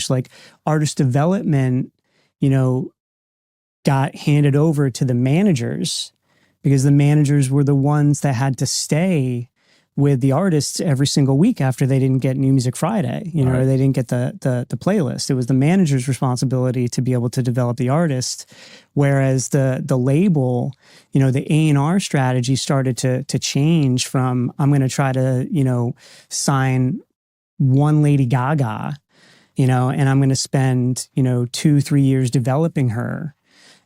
changed. Like artist development, you know, got handed over to the managers because the managers were the ones that had to stay with the artists every single week after they didn't get New Music Friday, you know, or they didn't get the playlist. It was the manager's responsibility to be able to develop the artist. Whereas the label, you know, the A&R strategy started to change from, I'm going to try to, you know, sign one Lady Gaga, you know, and I'm going to spend, you know, 2-3 years developing her.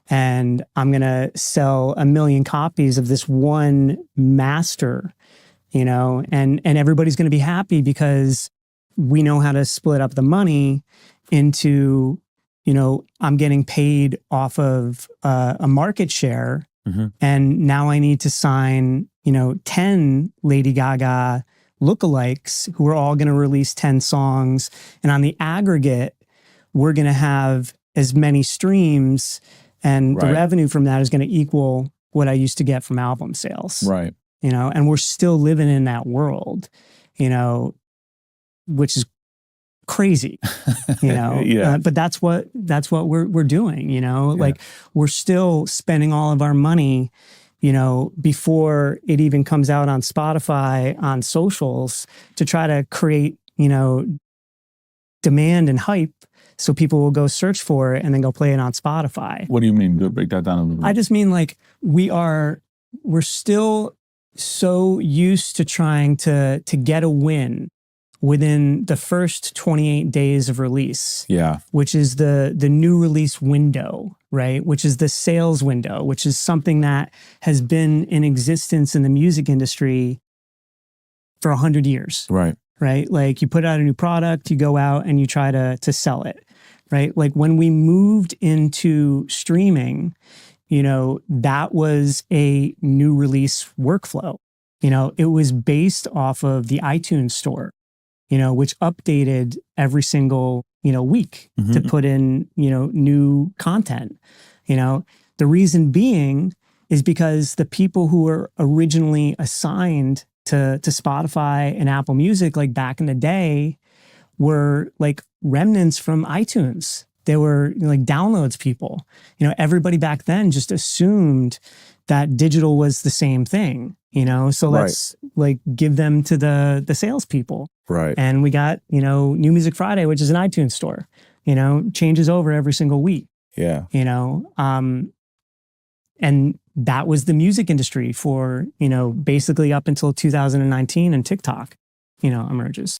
And I'm going to sell 1 million copies of this one master, you know, and everybody's going to be happy because we know how to split up the money into, you know, I'm getting paid off of a market share. And now I need to sign, you know, 10 Lady Gaga lookalikes who are all going to release 10 songs. And on the aggregate, we're going to have as many streams, and the revenue from that is going to equal what I used to get from album sales. Right. You know, and we're still living in that world, you know, which is crazy, you know. But that's what we're doing, you know. Like we're still spending all of our money, you know, before it even comes out on Spotify, on socials, to try to create, you know, demand and hype so people will go search for it and then go play it on Spotify. What do you mean? Break that down a little bit. I just mean like we're still so used to trying to get a win within the first 28 days of release. Yeah. Which is the new release window, right? Which is the sales window, which is something that has been in existence in the music industry for 100 years. Right. Right? Like you put out a new product, you go out and you try to sell it, right? Like when we moved into streaming, you know, that was a new release workflow. You know, it was based off of the iTunes store, you know, which updated every single, you know, week to put in, you know, new content. You know, the reason being is because the people who were originally assigned to Spotify and Apple Music, like back in the day, were like remnants from iTunes. They were, you know, like downloads people. You know, everybody back then just assumed that digital was the same thing, you know? So let's like give them to the salespeople. Right. And we got, you know, New Music Friday, which is an iTunes store, you know, changes over every single week. Yeah. You know, and that was the music industry for, you know, basically up until 2019 and TikTok, you know, emerges.